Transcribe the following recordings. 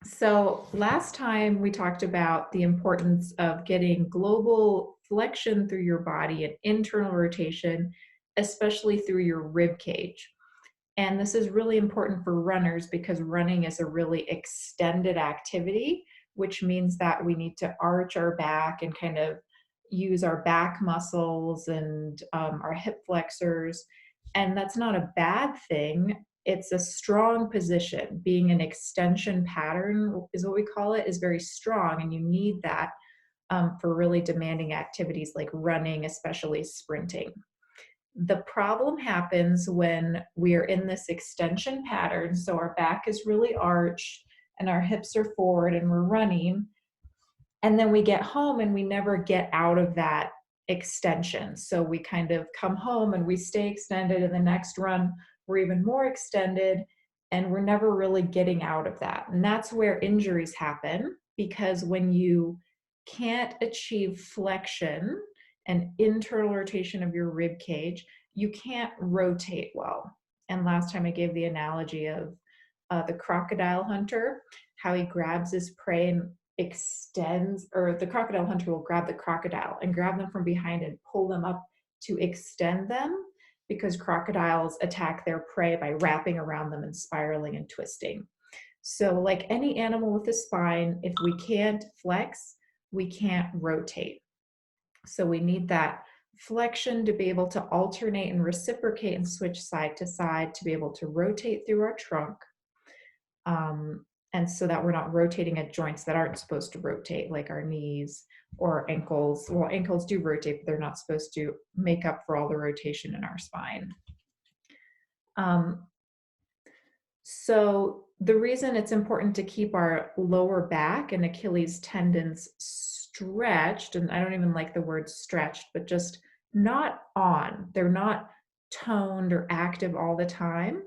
So last time we talked about the importance of getting global flexion through your body and internal rotation, especially through your rib cage. And this is really important for runners because running is a really extended activity, which means that we need to arch our back and kind of use our back muscles and our hip flexors. And that's not a bad thing. It's a strong position. Being an extension pattern is what we call it, is very strong, and you need that for really demanding activities like running, especially sprinting. The problem happens when we're in this extension pattern. So our back is really arched and our hips are forward and we're running. And then we get home and we never get out of that extension. So we kind of come home and we stay extended, and the next run, we're even more extended, and we're never really getting out of that. And that's where injuries happen, because when you can't achieve flexion and internal rotation of your rib cage, you can't rotate well. And last time I gave the analogy of the crocodile hunter, how he grabs his prey and extends, or the crocodile hunter will grab the crocodile and grab them from behind and pull them up to extend them, because crocodiles attack their prey by wrapping around them and spiraling and twisting. So like any animal with a spine, if we can't flex, we can't rotate. So we need that flexion to be able to alternate and reciprocate and switch side to side to be able to rotate through our trunk. And so that we're not rotating at joints that aren't supposed to rotate, like our knees or ankles. Well, ankles do rotate, but they're not supposed to make up for all the rotation in our spine. So the reason it's important to keep our lower back and Achilles tendons stretched, and I don't even like the word stretched, but just not on, they're not toned or active all the time,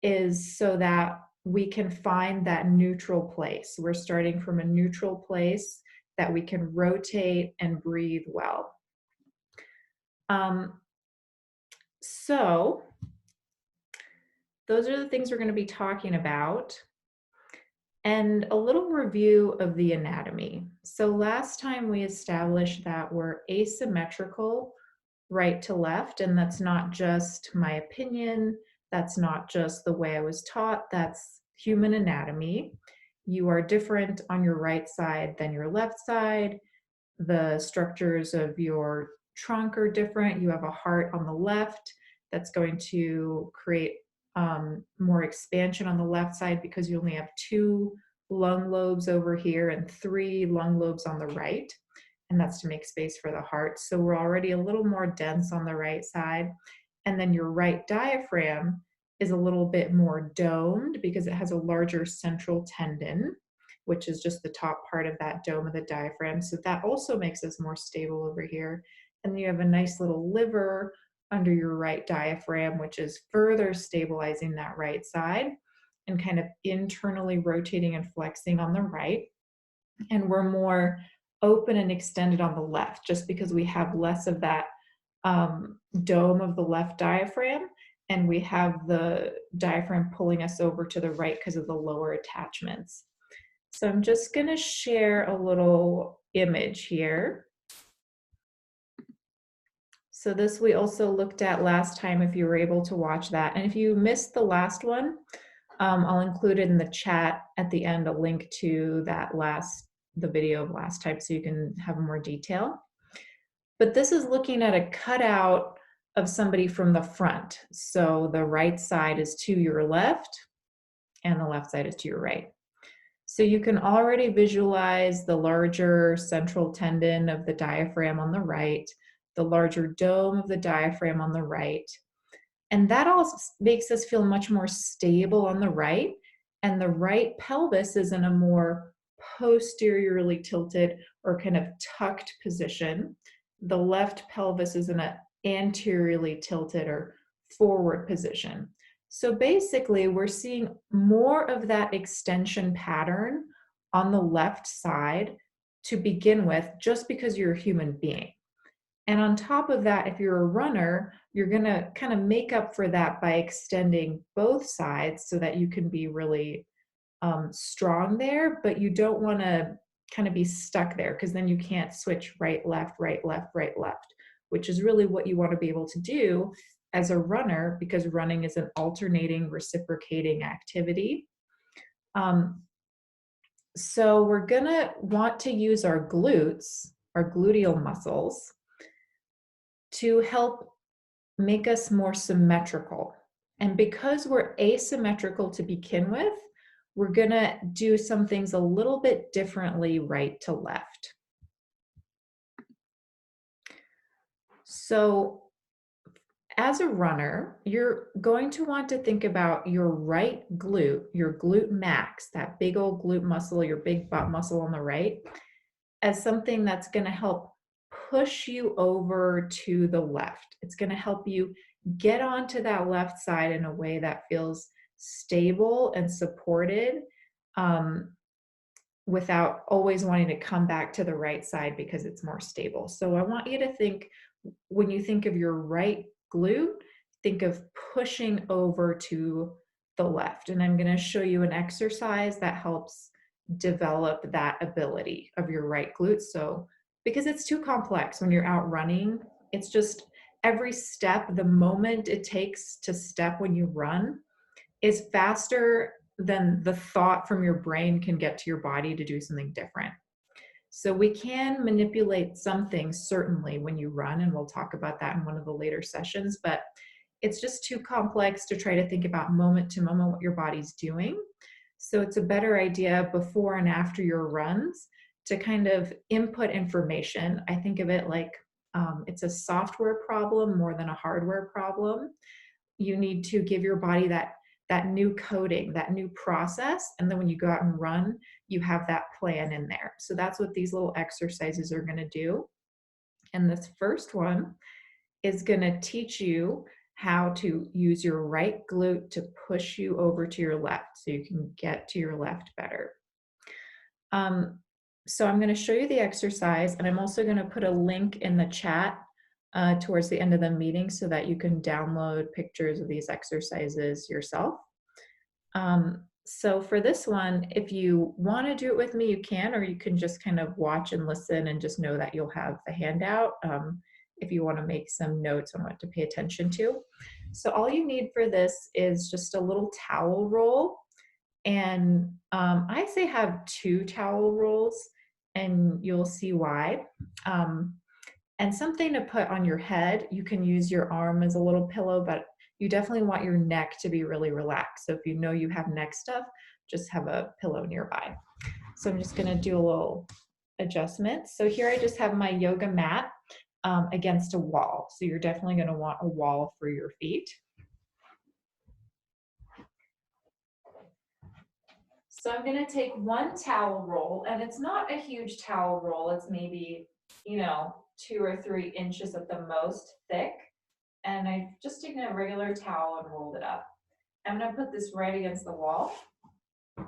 is so that we can find that neutral place. We're starting from a neutral place that we can rotate and breathe well. So those are the things we're going to be talking about. And a little review of the anatomy. So last time we established that we're asymmetrical right to left, and that's not just my opinion, that's not just the way I was taught, that's human anatomy. You are different on your right side than your left side. The structures of your trunk are different. You have a heart on the left that's going to create more expansion on the left side because you only have 2 lung lobes over here and 3 lung lobes on the right. And that's to make space for the heart. So we're already a little more dense on the right side. And then your right diaphragm is a little bit more domed because it has a larger central tendon, which is just the top part of that dome of the diaphragm. So that also makes us more stable over here. And then you have a nice little liver under your right diaphragm, which is further stabilizing that right side and kind of internally rotating and flexing on the right. And we're more open and extended on the left, just because we have less of that dome of the left diaphragm, and we have the diaphragm pulling us over to the right because of the lower attachments. So I'm just going to share a little image here. So this we also looked at last time, if you were able to watch that. And if you missed the last one, I'll include it in the chat at the end, a link to the video of last time, so you can have more detail. But this is looking at a cutout of somebody from the front. So the right side is to your left and the left side is to your right. So you can already visualize the larger central tendon of the diaphragm on the right, the larger dome of the diaphragm on the right. And that also makes us feel much more stable on the right. And the right pelvis is in a more posteriorly tilted or kind of tucked position. The left pelvis is in an anteriorly tilted or forward position. So basically, we're seeing more of that extension pattern on the left side to begin with, just because you're a human being. And on top of that, if you're a runner, you're going to kind of make up for that by extending both sides so that you can be really strong there, but you don't want to kind of be stuck there because then you can't switch right, left, right, left, which is really what you want to be able to do as a runner, because running is an alternating, reciprocating activity. So we're gonna want to use our glutes, our gluteal muscles, to help make us more symmetrical. And because we're asymmetrical to begin with, we're gonna do some things a little bit differently right to left. So as a runner, you're going to want to think about your right glute, your glute max, that big old glute muscle, your big butt muscle on the right, as something that's going to help push you over to the left. It's going to help you get onto that left side in a way that feels stable and supported, without always wanting to come back to the right side because it's more stable. So I want you to think, when you think of your right glute, think of pushing over to the left. And I'm going to show you an exercise that helps develop that ability of your right glute. So, because it's too complex when you're out running, it's just every step, the moment it takes to step when you run is faster than the thought from your brain can get to your body to do something different. So we can manipulate some things certainly when you run, and we'll talk about that in one of the later sessions, but it's just too complex to try to think about moment to moment what your body's doing. So it's a better idea before and after your runs to kind of input information. I think of it like it's a software problem more than a hardware problem. You need to give your body that new coding, that new process, and then when you go out and run, you have that plan in there. So that's what these little exercises are going to do. And this first one is going to teach you how to use your right glute to push you over to your left so you can get to your left better. So I'm going to show you the exercise, and I'm also going to put a link in the chat towards the end of the meeting so that you can download pictures of these exercises yourself. So for this one, if you want to do it with me, you can, or you can just kind of watch and listen and just know that you'll have the handout if you want to make some notes on what to pay attention to. So all you need for this is just a little towel roll. And I say have 2 towel rolls, and you'll see why. And something to put on your head. You can use your arm as a little pillow, but you definitely want your neck to be really relaxed. So if you know you have neck stuff, just have a pillow nearby. So I'm just gonna do a little adjustment. So here I just have my yoga mat against a wall. So you're definitely gonna want a wall for your feet. So I'm gonna take 1 towel roll, and it's not a huge towel roll. It's maybe, 2 or 3 inches at the most thick. And I've just taken a regular towel and rolled it up. I'm gonna put this right against the wall. And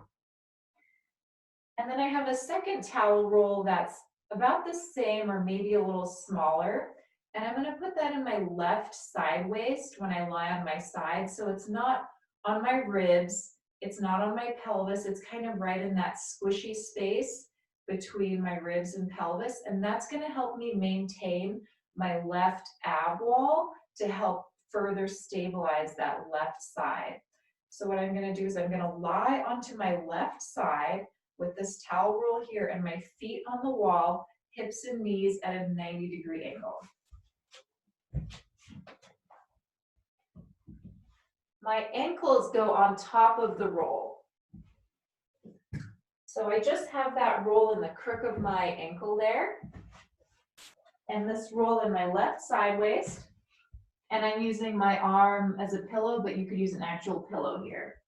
then I have a second towel roll that's about the same or maybe a little smaller. And I'm gonna put that in my left side waist when I lie on my side. So it's not on my ribs, it's not on my pelvis, it's kind of right in that squishy space between my ribs and pelvis. And that's gonna help me maintain my left ab wall to help further stabilize that left side. So what I'm gonna do is I'm gonna lie onto my left side with this towel roll here and my feet on the wall, hips and knees at a 90-degree angle. My ankles go on top of the roll. So I just have that roll in the crook of my ankle there, and this roll in my left side waist, and I'm using my arm as a pillow, but you could use an actual pillow here.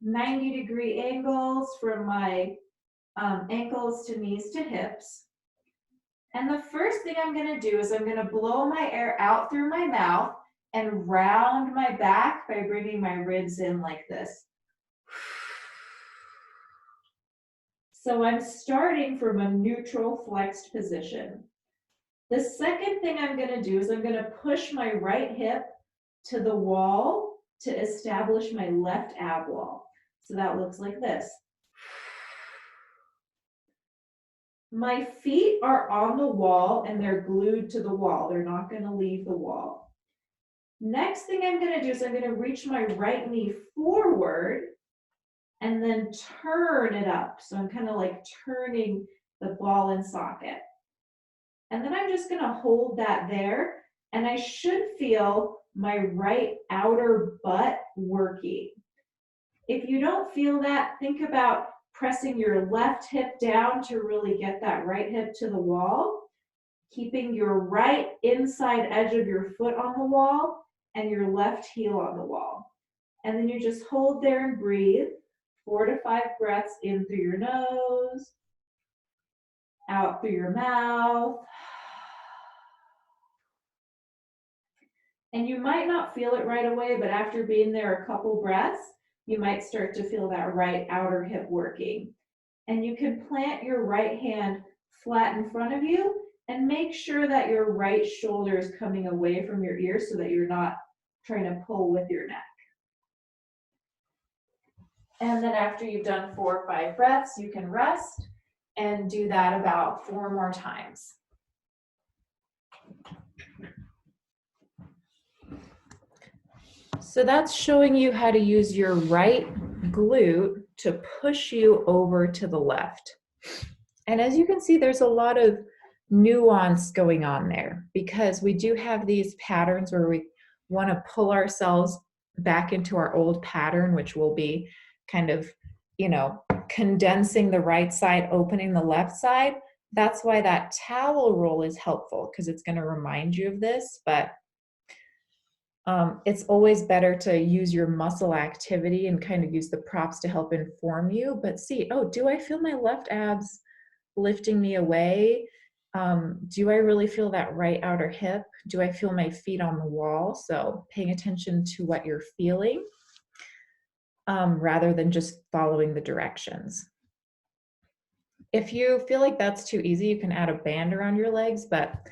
90-degree angles from my ankles to knees to hips. And the first thing I'm gonna do is I'm gonna blow my air out through my mouth and round my back by bringing my ribs in like this. So I'm starting from a neutral flexed position. The second thing I'm gonna do is I'm gonna push my right hip to the wall to establish my left ab wall. So that looks like this. My feet are on the wall and they're glued to the wall. They're not going to leave the wall. Next thing I'm going to do is I'm going to reach my right knee forward and then turn it up. So I'm kind of like turning the ball and socket. And then I'm just going to hold that there, and I should feel my right outer butt working. If you don't feel that, think about pressing your left hip down to really get that right hip to the wall, keeping your right inside edge of your foot on the wall and your left heel on the wall. And then you just hold there and breathe. 4 to 5 breaths in through your nose, out through your mouth. And you might not feel it right away, but after being there a couple breaths, you might start to feel that right outer hip working. And you can plant your right hand flat in front of you and make sure that your right shoulder is coming away from your ear so that you're not trying to pull with your neck. And then after you've done 4 or 5 breaths, you can rest and do that about 4 more times. So that's showing you how to use your right glute to push you over to the left. And as you can see, there's a lot of nuance going on there because we do have these patterns where we want to pull ourselves back into our old pattern, which will be kind of, condensing the right side, opening the left side. That's why that towel roll is helpful, because it's going to remind you of this, but it's always better to use your muscle activity and kind of use the props to help inform you, but see, oh, do I feel my left abs lifting me away? Do I really feel that right outer hip? Do I feel my feet on the wall? So paying attention to what you're feeling rather than just following the directions. If you feel like that's too easy, you can add a band around your legs, but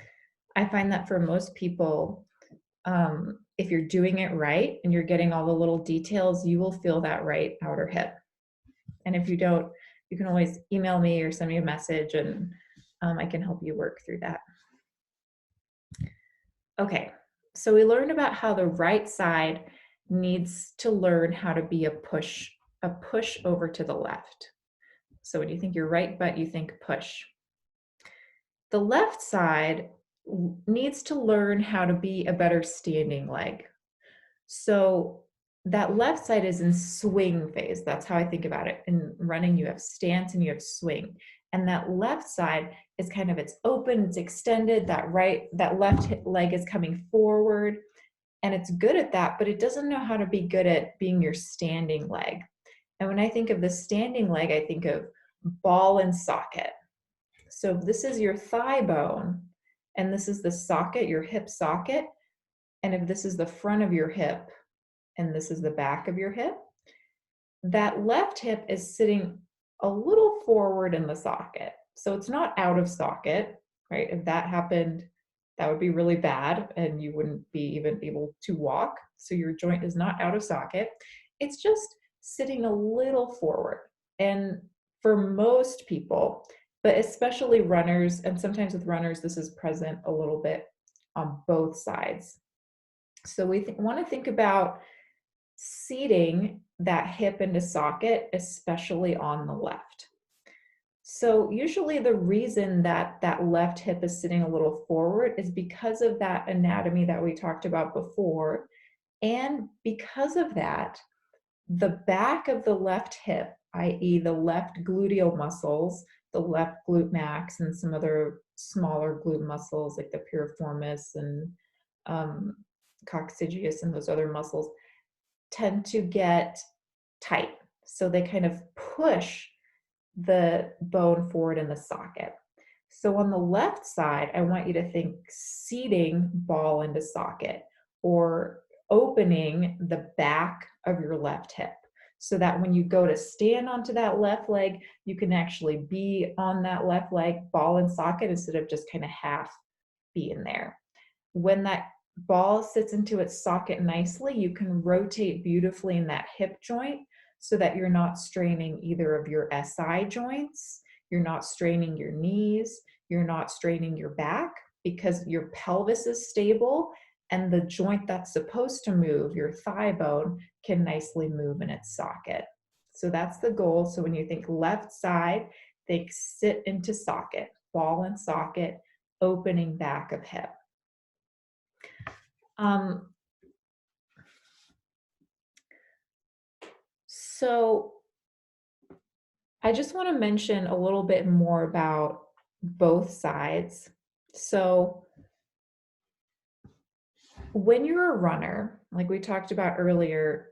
I find that for most people, if you're doing it right and you're getting all the little details, you will feel that right outer hip. And if you don't, you can always email me or send me a message and I can help you work through that. Okay, so we learned about how the right side needs to learn how to be a push over to the left. So when you think your right butt, you think push. The left side needs to learn how to be a better standing leg. So that left side is in swing phase. That's how I think about it. In running, you have stance and you have swing. And that left side is kind of, it's open, it's extended, that left leg is coming forward, and it's good at that, but it doesn't know how to be good at being your standing leg. And when I think of the standing leg, I think of ball and socket. So this is your thigh bone, and this is the socket, your hip socket. And if this is the front of your hip, and this is the back of your hip, that left hip is sitting a little forward in the socket. So it's not out of socket, right? If that happened, that would be really bad and you wouldn't be even able to walk. So your joint is not out of socket. It's just sitting a little forward. And for most people, but especially runners, and sometimes with runners, this is present a little bit on both sides. So we want to think about seating that hip into socket, especially on the left. So usually the reason that that left hip is sitting a little forward is because of that anatomy that we talked about before. And because of that, the back of the left hip, i.e. the left gluteal muscles, the left glute max and some other smaller glute muscles like the piriformis and coccygeus and those other muscles, tend to get tight. So they kind of push the bone forward in the socket. So on the left side, I want you to think seating ball into socket or opening the back of your left hip so that when you go to stand onto that left leg, you can actually be on that left leg, ball and socket, instead of just kind of half being there. When that ball sits into its socket nicely, you can rotate beautifully in that hip joint so that you're not straining either of your SI joints, you're not straining your knees, you're not straining your back, because your pelvis is stable and the joint that's supposed to move, your thigh bone, can nicely move in its socket. So that's the goal. So when you think left side, think sit into socket, ball and socket, opening back of hip. So I just want to mention a little bit more about both sides. So when you're a runner, like we talked about earlier,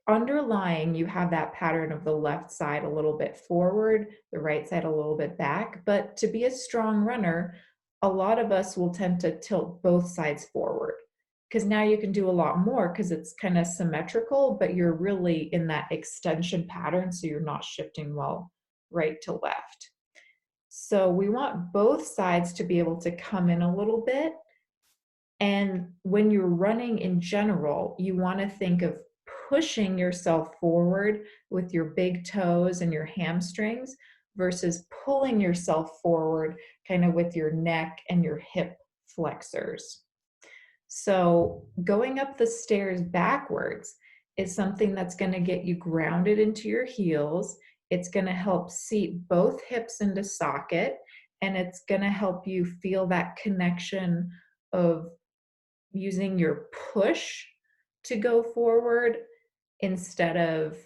underlying you have that pattern of the left side a little bit forward, the right side a little bit back. But to be a strong runner, a lot of us will tend to tilt both sides forward, because now you can do a lot more because it's kind of symmetrical, but you're really in that extension pattern, so you're not shifting well right to left. So we want both sides to be able to come in a little bit. And when you're running in general, you want to think of pushing yourself forward with your big toes and your hamstrings versus pulling yourself forward kind of with your neck and your hip flexors. So going up the stairs backwards is something that's going to get you grounded into your heels. It's going to help seat both hips into socket, and it's going to help you feel that connection of using your push to go forward instead of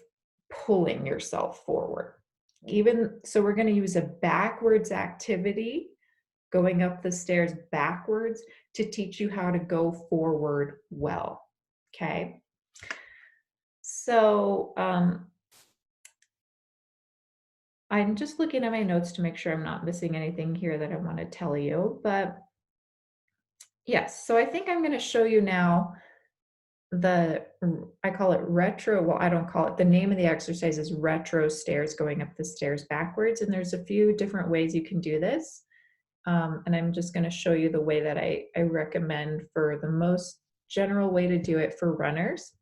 pulling yourself forward. Even so, we're going to use a backwards activity, going up the stairs backwards, to teach you how to go forward well. Okay. So I'm just looking at my notes to make sure I'm not missing anything here that I want to tell you, but yes, so I think I'm going to show you now I call it retro, well, I don't call it, the name of the exercise is retro stairs, going up the stairs backwards. And there's a few different ways you can do this. And I'm just going to show you the way that I recommend for the most general way to do it for runners.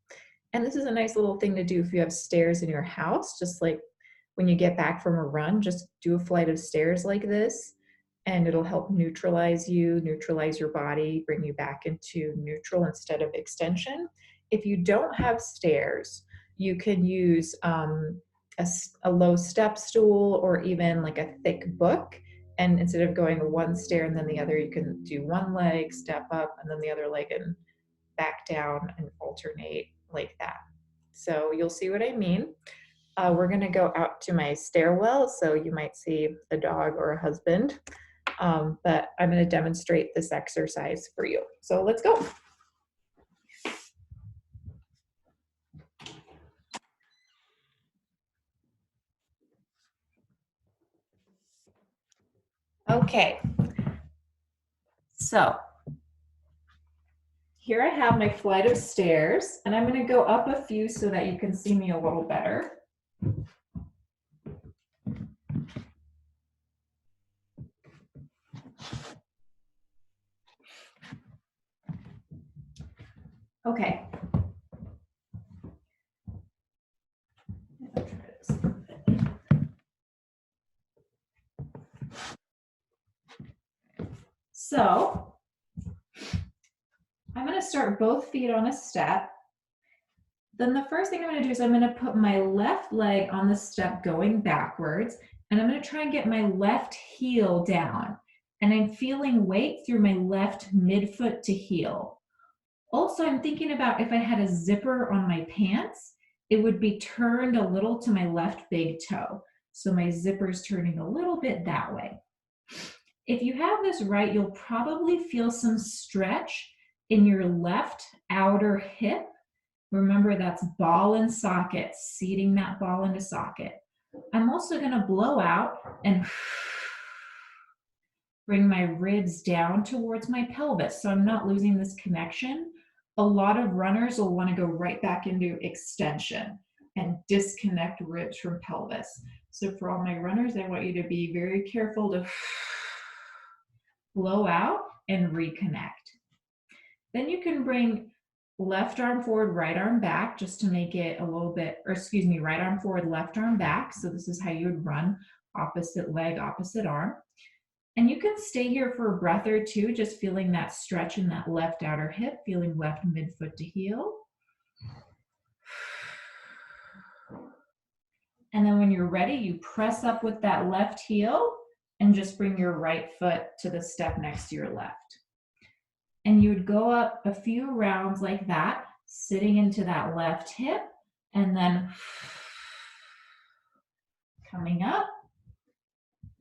And this is a nice little thing to do if you have stairs in your house, just like when you get back from a run, just do a flight of stairs like this, and it'll help neutralize you, neutralize your body, bring you back into neutral instead of extension. If you don't have stairs, you can use a low step stool or even like a thick book. And instead of going one stair and then the other, you can do one leg, step up, and then the other leg, and back down and alternate like that. So you'll see what I mean. We're going to go out to my stairwell, so you might see a dog or a husband, but I'm going to demonstrate this exercise for you. So let's go. Okay, so here I have my flight of stairs, and I'm going to go up a few so that you can see me a little better. Okay. So I'm going to start both feet on a step. Then the first thing I'm going to do is I'm going to put my left leg on the step going backwards, and I'm going to try and get my left heel down. And I'm feeling weight through my left midfoot to heel. Also, I'm thinking about if I had a zipper on my pants, it would be turned a little to my left big toe. So my zipper's turning a little bit that way. If you have this right, you'll probably feel some stretch in your left outer hip. Remember, that's ball and socket, seating that ball into socket. I'm also going to blow out and bring my ribs down towards my pelvis, so I'm not losing this connection. A lot of runners will want to go right back into extension and disconnect ribs from pelvis. So for all my runners, I want you to be very careful to blow out and reconnect. Then you can bring left arm forward, right arm back, just to make it a little bit, or excuse me, right arm forward, left arm back. So this is how you would run opposite leg, opposite arm. And you can stay here for a breath or two, just feeling that stretch in that left outer hip, feeling left midfoot to heel. And then when you're ready, you press up with that left heel and just bring your right foot to the step next to your left. And you would go up a few rounds like that, sitting into that left hip, and then coming up,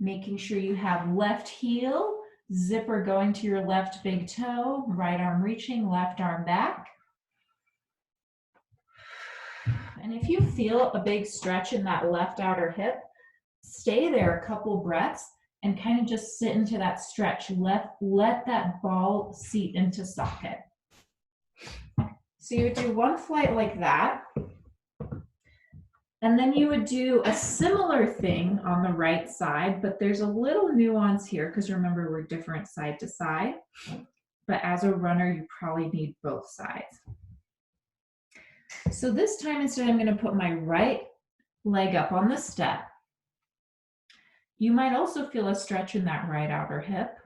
making sure you have left heel, zipper going to your left big toe, right arm reaching, left arm back. And if you feel a big stretch in that left outer hip, stay there a couple breaths and kind of just sit into that stretch. Let that ball seat into socket. So you would do one flight like that. And then you would do a similar thing on the right side, but there's a little nuance here because remember, we're different side to side. But as a runner, you probably need both sides. So this time instead, I'm going to put my right leg up on the step. You might also feel a stretch in that right outer hip.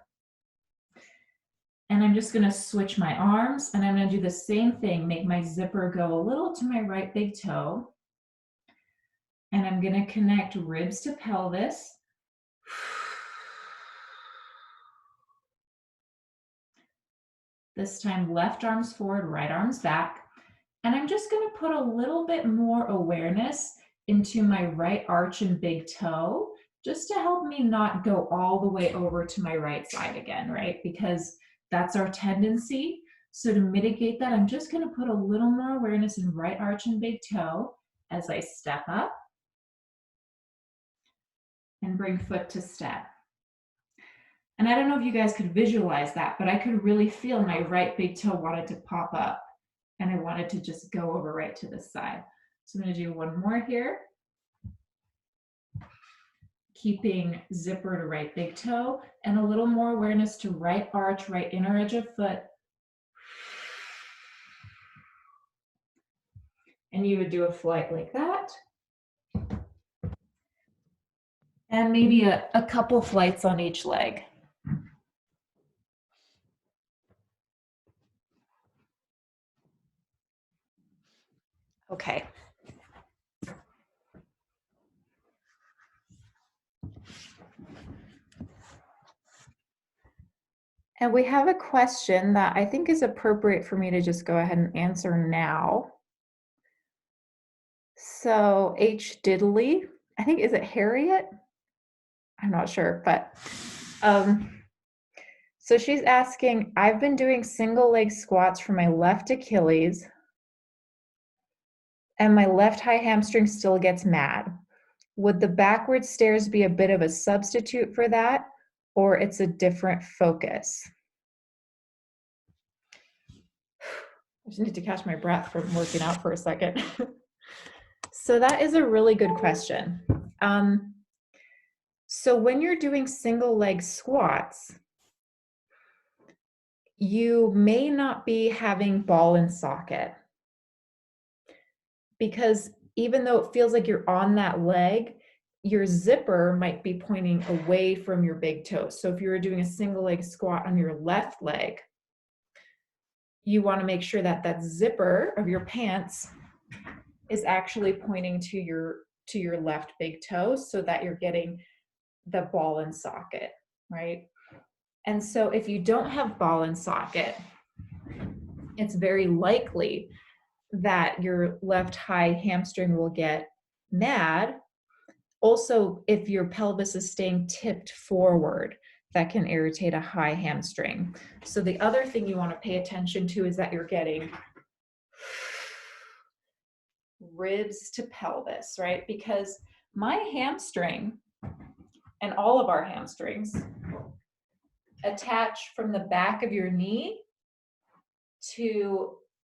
And I'm just going to switch my arms and I'm going to do the same thing, make my zipper go a little to my right big toe. And I'm going to connect ribs to pelvis. This time, left arms forward, right arms back. And I'm just going to put a little bit more awareness into my right arch and big toe, just to help me not go all the way over to my right side again, right? Because that's our tendency. So to mitigate that, I'm just going to put a little more awareness in right arch and big toe as I step up and bring foot to step. And I don't know if you guys could visualize that, but I could really feel my right big toe wanted to pop up and I wanted to just go over right to this side. So I'm going to do one more here. Keeping zipper to right big toe and a little more awareness to right arch, right inner edge of foot. And you would do a flight like that. And maybe a couple flights on each leg. Okay. And we have a question that I think is appropriate for me to just go ahead and answer now. So H. Diddley, I think, is it Harriet? I'm not sure, but so she's asking, I've been doing single leg squats for my left Achilles and my left high hamstring still gets mad. Would the backward stairs be a bit of a substitute for that, or it's a different focus? I just need to catch my breath from working out for a second. So that is a really good question. So when you're doing single leg squats, you may not be having ball and socket, because even though it feels like you're on that leg, your zipper might be pointing away from your big toe. So if you were doing a single leg squat on your left leg, you want to make sure that that zipper of your pants is actually pointing to your left big toe so that you're getting the ball and socket, right? And so if you don't have ball and socket, it's very likely that your left high hamstring will get mad. Also, if your pelvis is staying tipped forward, that can irritate a high hamstring. So the other thing you want to pay attention to is that you're getting ribs to pelvis, right? Because my hamstring and all of our hamstrings attach from the back of your knee to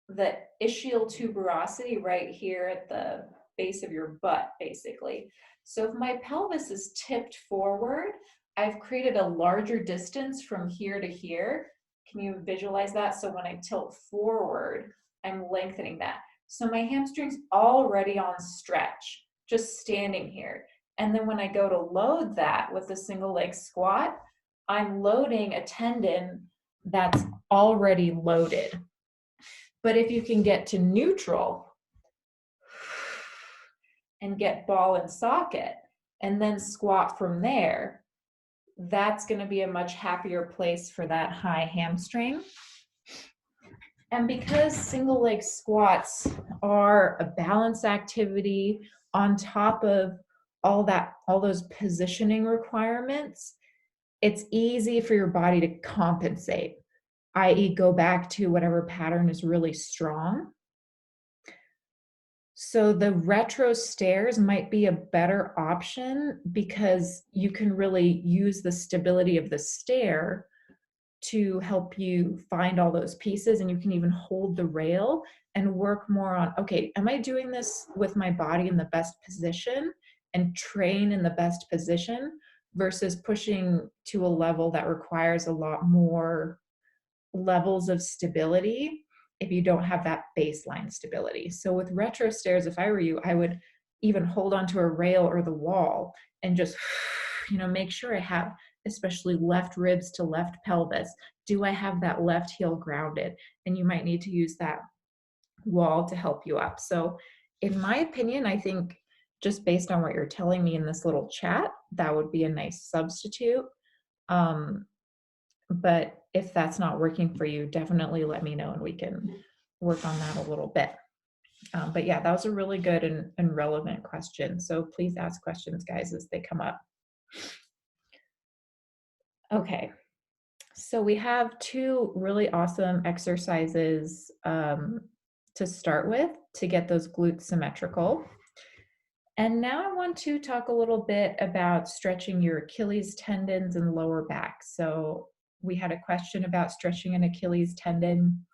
the ischial tuberosity right here at the base of your butt, basically. So if my pelvis is tipped forward, I've created a larger distance from here to here. Can you visualize that? So when I tilt forward, I'm lengthening that. So my hamstring's already on stretch, just standing here. And then when I go to load that with a single leg squat, I'm loading a tendon that's already loaded. But if you can get to neutral and get ball and socket and then squat from there, that's going to be a much happier place for that high hamstring. And because single leg squats are a balance activity on top of all those positioning requirements, it's easy for your body to compensate, i.e. go back to whatever pattern is really strong. So the retro stairs might be a better option because you can really use the stability of the stair to help you find all those pieces, and you can even hold the rail and work more on, okay, am I doing this with my body in the best position and train in the best position versus pushing to a level that requires a lot more levels of stability if you don't have that baseline stability. So with retro stairs, if I were you, I would even hold onto a rail or the wall and just, make sure I have especially left ribs to left pelvis. Do I have that left heel grounded? And you might need to use that wall to help you up. So in my opinion, I think just based on what you're telling me in this little chat, that would be a nice substitute. But if that's not working for you, definitely let me know and we can work on that a little bit. But yeah, that was a really good and relevant question. So please ask questions, guys, as they come up. Okay, so we have two really awesome exercises to start with to get those glutes symmetrical. And now I want to talk a little bit about stretching your Achilles tendons and lower back. So we had a question about stretching an Achilles tendon.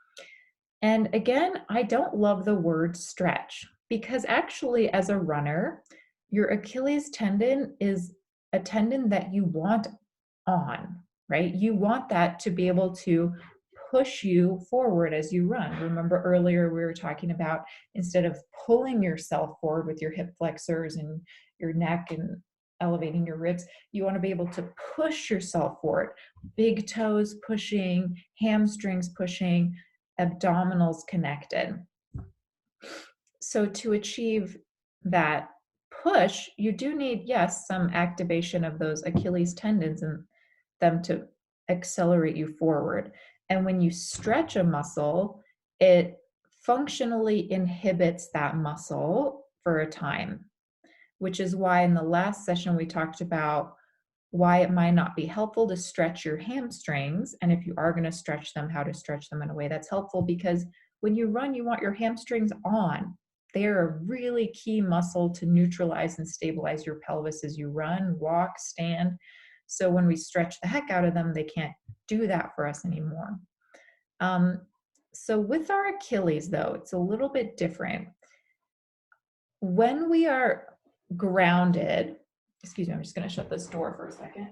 And again, I don't love the word stretch because actually as a runner, your Achilles tendon is a tendon that you want on, right? You want that to be able to push you forward as you run. Remember earlier we were talking about instead of pulling yourself forward with your hip flexors and your neck and elevating your ribs, you want to be able to push yourself forward. Big toes pushing, hamstrings pushing, abdominals connected. So to achieve that push, you do need, yes, some activation of those Achilles tendons and them to accelerate you forward. And when you stretch a muscle, it functionally inhibits that muscle for a time, which is why in the last session we talked about why it might not be helpful to stretch your hamstrings. And if you are going to stretch them, how to stretch them in a way that's helpful, because when you run, you want your hamstrings on. They're a really key muscle to neutralize and stabilize your pelvis as you run, walk, stand. So when we stretch the heck out of them, they can't do that for us anymore. So with our Achilles, though, it's a little bit different. When we are grounded, excuse me, I'm just going to shut this door for a second.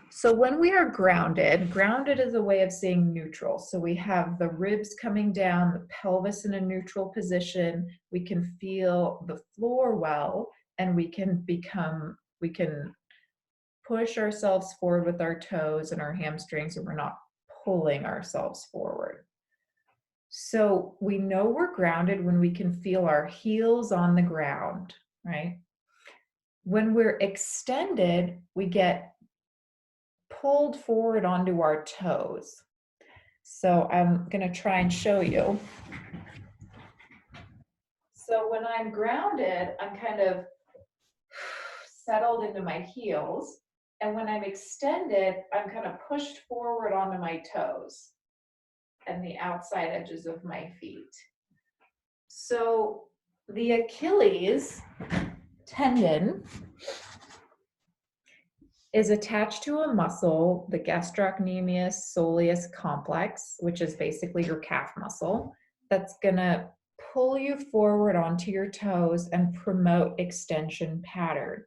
So when we are grounded, grounded is a way of saying neutral. So we have the ribs coming down, the pelvis in a neutral position. We can feel the floor well, and we can push ourselves forward with our toes and our hamstrings, and we're not pulling ourselves forward. So we know we're grounded when we can feel our heels on the ground, right? When we're extended, we get pulled forward onto our toes. So I'm going to try and show you. So when I'm grounded, I'm kind of settled into my heels. And when I'm extended, I'm kind of pushed forward onto my toes and the outside edges of my feet. So the Achilles tendon is attached to a muscle, the gastrocnemius soleus complex, which is basically your calf muscle, that's gonna pull you forward onto your toes and promote extension pattern.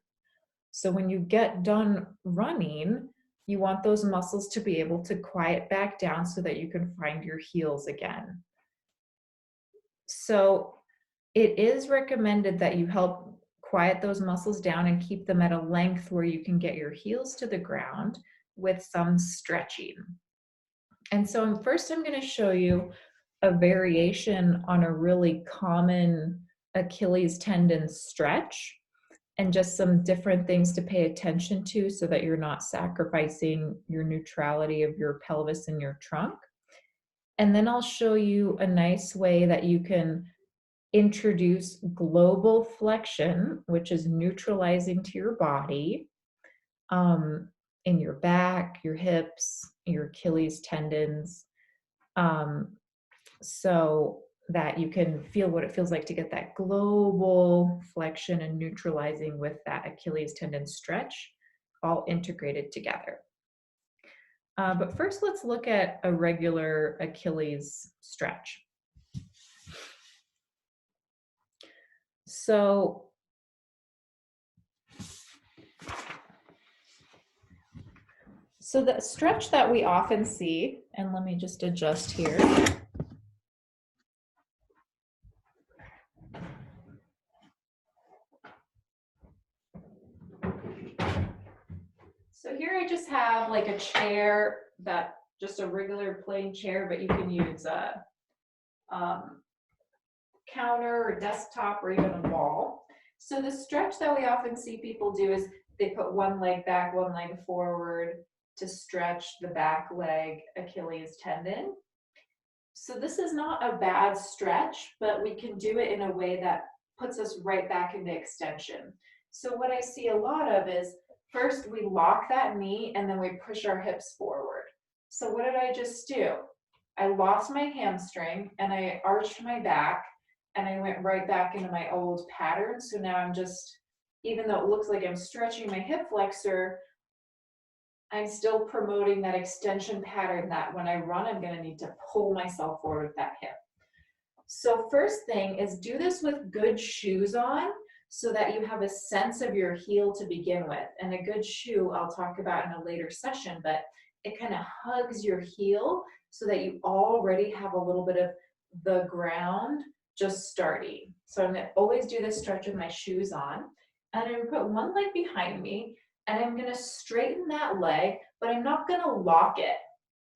So when you get done running, you want those muscles to be able to quiet back down so that you can find your heels again. So it is recommended that you help quiet those muscles down and keep them at a length where you can get your heels to the ground with some stretching. And so first I'm going to show you a variation on a really common Achilles tendon stretch and just some different things to pay attention to so that you're not sacrificing your neutrality of your pelvis and your trunk. And then I'll show you a nice way that you can introduce global flexion, which is neutralizing to your body, um, in your back, your hips, your Achilles tendons, um, so that you can feel what it feels like to get that global flexion and neutralizing with that Achilles tendon stretch all integrated together. But first, let's look at a regular Achilles stretch. So the stretch that we often see, and let me just adjust here. So here I just have like a chair, that just a regular plain chair, but you can use a counter or desktop or even a wall. So the stretch that we often see people do is they put one leg back, one leg forward to stretch the back leg Achilles tendon. So this is not a bad stretch, but we can do it in a way that puts us right back into extension. So what I see a lot of is first we lock that knee and then we push our hips forward. So what did I just do? I lost my hamstring and I arched my back and I went right back into my old pattern. So now I'm just, even though it looks like I'm stretching my hip flexor, I'm still promoting that extension pattern that when I run, I'm going to need to pull myself forward with that hip. So first thing is do this with good shoes on so that you have a sense of your heel to begin with. And a good shoe I'll talk about in a later session, but it kind of hugs your heel so that you already have a little bit of the ground just starting. So I'm going to always do this stretch with my shoes on. And I'm going to put one leg behind me and I'm going to straighten that leg, but I'm not going to lock it.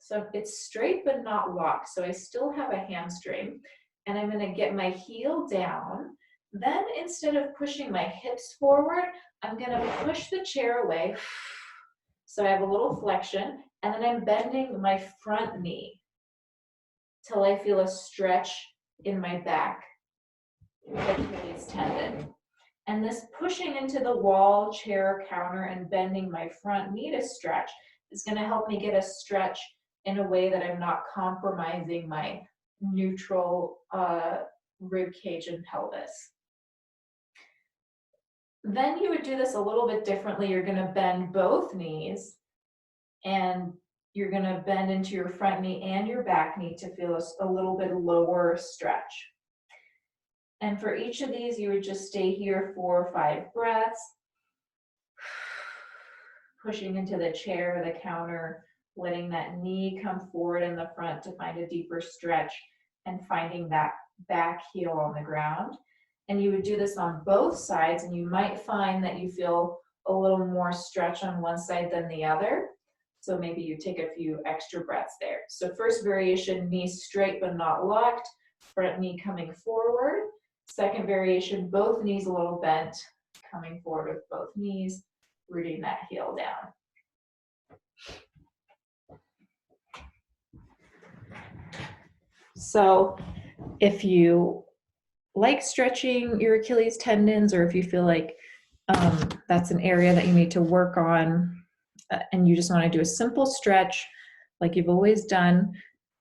So it's straight but not locked. So I still have a hamstring and I'm going to get my heel down. Then instead of pushing my hips forward, I'm going to push the chair away. So I have a little flexion and then I'm bending my front knee till I feel a stretch in my back Achilles tendon. And this pushing into the wall, chair, counter, and bending my front knee to stretch is going to help me get a stretch in a way that I'm not compromising my neutral rib cage and pelvis. Then you would do this a little bit differently. You're going to bend both knees and you're going to bend into your front knee and your back knee to feel a little bit lower stretch. And for each of these, you would just stay here 4 or 5 breaths, pushing into the chair, the counter, letting that knee come forward in the front to find a deeper stretch and finding that back heel on the ground. And you would do this on both sides, and you might find that you feel a little more stretch on one side than the other. So maybe you take a few extra breaths there. So first variation, knee straight but not locked, front knee coming forward. Second variation, both knees a little bent, coming forward with both knees, rooting that heel down. So if you like stretching your Achilles tendons, or if you feel like that's an area that you need to work on, and you just want to do a simple stretch like you've always done,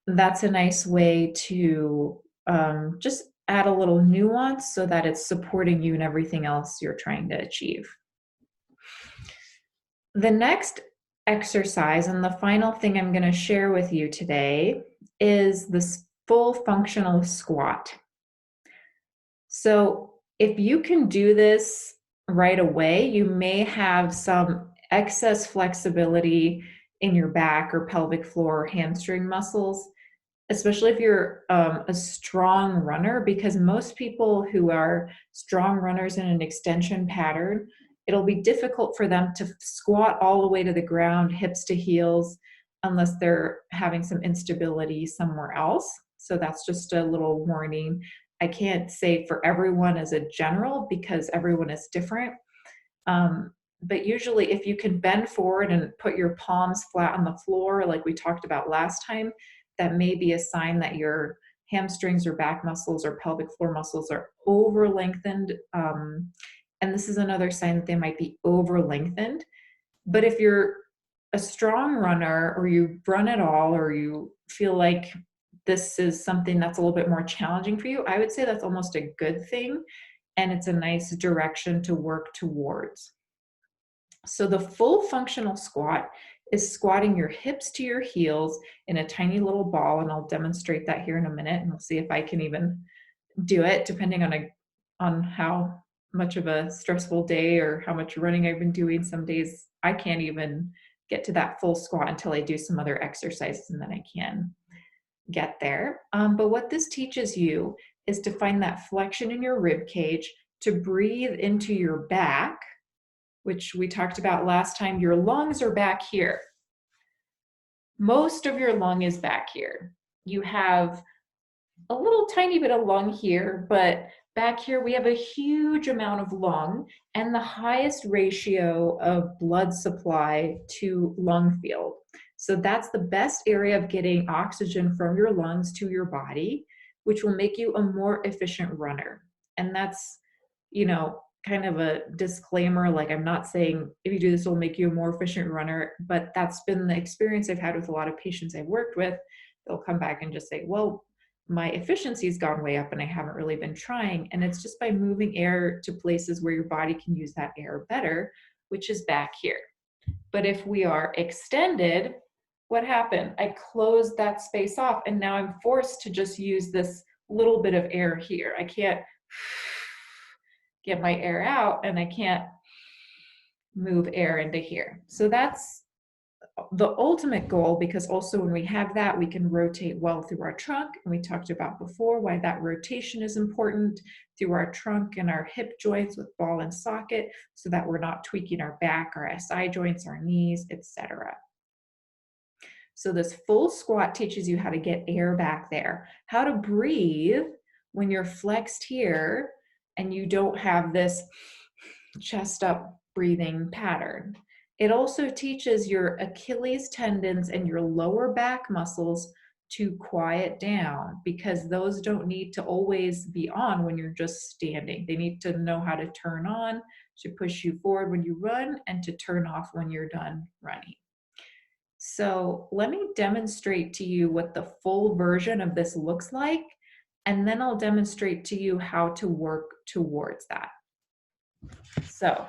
that's a nice way to just add a little nuance so that it's supporting you in everything else you're trying to achieve. The next exercise and the final thing I'm going to share with you today is this full functional squat. So if you can do this right away, you may have some excess flexibility in your back or pelvic floor or hamstring muscles, especially if you're a strong runner, because most people who are strong runners in an extension pattern, it'll be difficult for them to squat all the way to the ground, hips to heels, unless they're having some instability somewhere else. So that's just a little warning. I can't say for everyone as a general because everyone is different. But usually if you can bend forward and put your palms flat on the floor, like we talked about last time, that may be a sign that your hamstrings or back muscles or pelvic floor muscles are over lengthened. And this is another sign that they might be over lengthened. But if you're a strong runner or you run at all, or you feel like this is something that's a little bit more challenging for you, I would say that's almost a good thing. And it's a nice direction to work towards. So the full functional squat is squatting your hips to your heels in a tiny little ball, and I'll demonstrate that here in a minute, and we'll see if I can even do it, depending on how much of a stressful day or how much running I've been doing. Some days I can't even get to that full squat until I do some other exercises, and then I can get there. But what this teaches you is to find that flexion in your rib cage, to breathe into your back, which we talked about last time. Your lungs are back here. Most of your lung is back here. You have a little tiny bit of lung here, but back here we have a huge amount of lung and the highest ratio of blood supply to lung field. So that's the best area of getting oxygen from your lungs to your body, which will make you a more efficient runner. And that's, kind of a disclaimer. Like, I'm not saying if you do this, it'll make you a more efficient runner, but that's been the experience I've had with a lot of patients I've worked with. They'll come back and just say, well, my efficiency's gone way up and I haven't really been trying. And it's just by moving air to places where your body can use that air better, which is back here. But if we are extended, what happened? I closed that space off, and now I'm forced to just use this little bit of air here. I can't get my air out, and I can't move air into here. So that's the ultimate goal, because also when we have that, we can rotate well through our trunk. And we talked about before why that rotation is important through our trunk and our hip joints with ball and socket, so that we're not tweaking our back, our SI joints, our knees, etc. So this full squat teaches you how to get air back there, how to breathe when you're flexed here and you don't have this chest up breathing pattern. It also teaches your Achilles tendons and your lower back muscles to quiet down, because those don't need to always be on when you're just standing. They need to know how to turn on, to push you forward when you run, and to turn off when you're done running. So let me demonstrate to you what the full version of this looks like, and then I'll demonstrate to you how to work towards that. So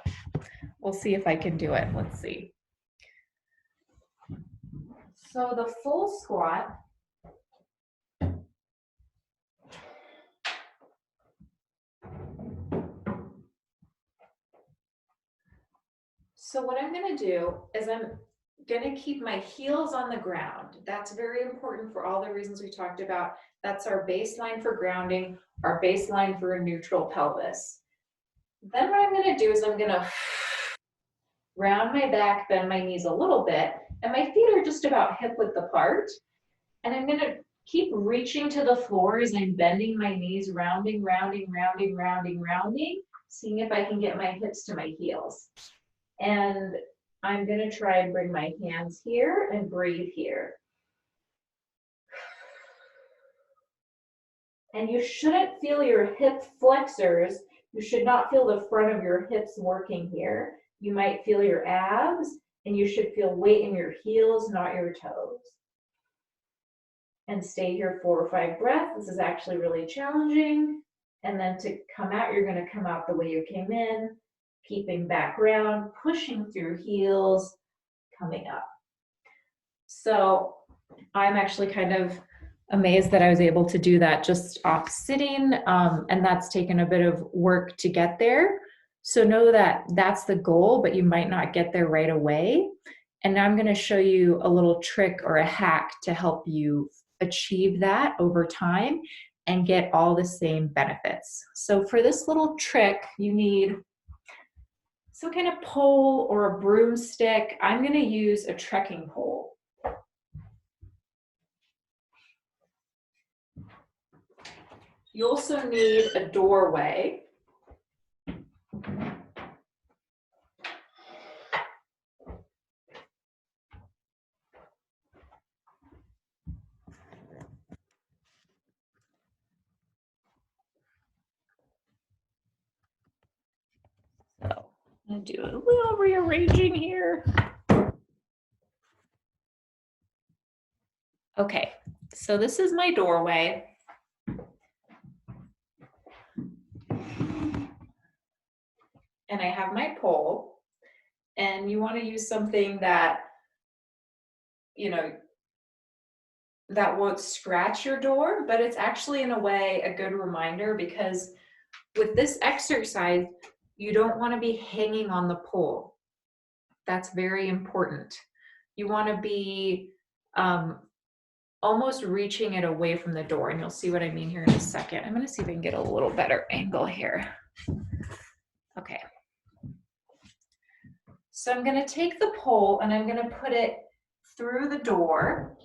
we'll see if I can do it. Let's see. So the full squat, so what I'm going to do is I'm going to keep my heels on the ground. That's very important for all the reasons we talked about. That's our baseline for grounding, our baseline for a neutral pelvis. Then what I'm going to do is I'm going to round my back, bend my knees a little bit, and my feet are just about hip width apart. And I'm going to keep reaching to the floor as I'm bending my knees, rounding, seeing if I can get my hips to my heels. And I'm going to try and bring my hands here and breathe here. And you shouldn't feel your hip flexors. You should not feel the front of your hips working here. You might feel your abs, and you should feel weight in your heels, not your toes. And stay here 4 or 5 breaths. This is actually really challenging. And then to come out, you're going to come out the way you came in, keeping back round, pushing through heels, coming up. So I'm actually kind of amazed that I was able to do that just off sitting, and that's taken a bit of work to get there. So know that that's the goal, but you might not get there right away. And now I'm going to show you a little trick or a hack to help you achieve that over time and get all the same benefits. So for this little trick, you need some kind of pole or a broomstick. I'm going to use a trekking pole. You also need a doorway. So I'm going to do a little rearranging here. Okay, so this is my doorway. And I have my pole, and you want to use something that, you know, that won't scratch your door, but it's actually in a way a good reminder, because with this exercise, you don't want to be hanging on the pole. That's very important. You want to be almost reaching it away from the door, and you'll see what I mean here in a second. I'm going to see if I can get a little better angle here. Okay. So I'm going to take the pole and I'm going to put it through the door.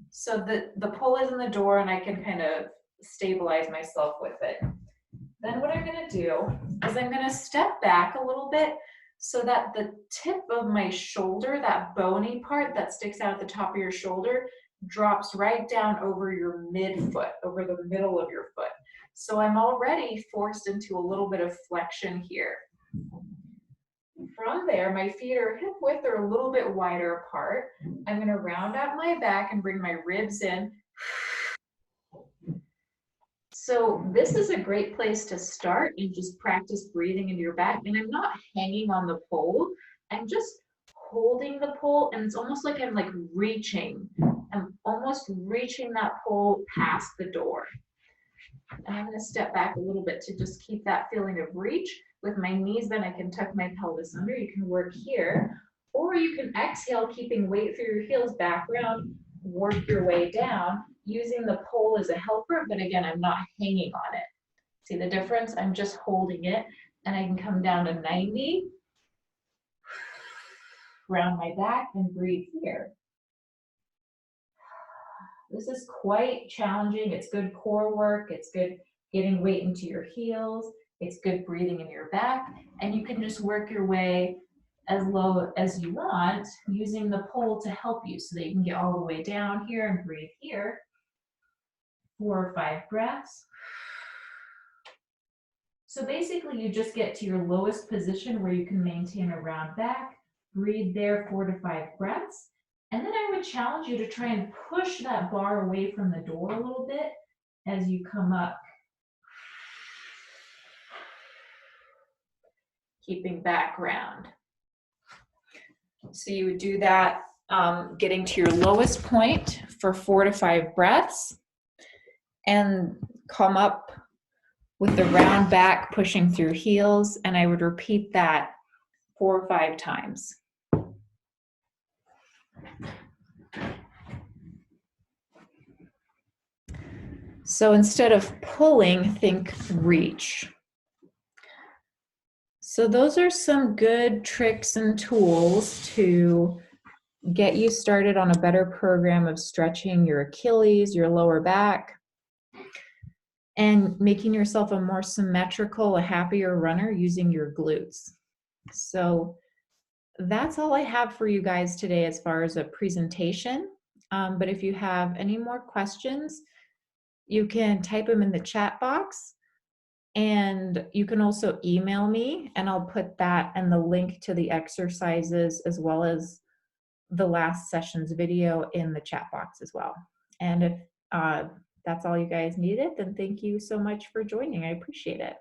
So the pole is in the door and I can kind of stabilize myself with it. Then what I'm going to do is I'm going to step back a little bit so that the tip of my shoulder, that bony part that sticks out at the top of your shoulder, drops right down over your midfoot, over the middle of your foot. So I'm already forced into a little bit of flexion here. From there, my feet are hip width or a little bit wider apart. I'm going to round out my back and bring my ribs in. So this is a great place to start and just practice breathing into your back. And I'm not hanging on the pole. I'm just holding the pole, and it's almost like I'm like reaching. I'm almost reaching that pole past the door. And I'm going to step back a little bit to just keep that feeling of reach. With my knees bent, I can tuck my pelvis under. You can work here, or you can exhale, keeping weight through your heels back around, work your way down, using the pole as a helper, but again, I'm not hanging on it. See the difference? I'm just holding it, and I can come down to 90, round my back, and breathe here. This is quite challenging. It's good core work. It's good getting weight into your heels. It's good breathing in your back. And you can just work your way as low as you want using the pole to help you so that you can get all the way down here and breathe here. 4 or 5 breaths. So basically you just get to your lowest position where you can maintain a round back. Breathe there 4 to 5 breaths. And then I would challenge you to try and push that bar away from the door a little bit as you come up. Keeping back round. So you would do that, getting to your lowest point for 4 to 5 breaths, and come up with the round back, pushing through heels, and I would repeat that 4 or 5 times. So instead of pulling, think reach. So those are some good tricks and tools to get you started on a better program of stretching your Achilles, your lower back, and making yourself a more symmetrical, a happier runner using your glutes. So that's all I have for you guys today as far as a presentation. But if you have any more questions, you can type them in the chat box, and you can also email me, and I'll put that and the link to the exercises as well as the last session's video in the chat box as well. And if that's all you guys needed, then thank you so much for joining. I appreciate it.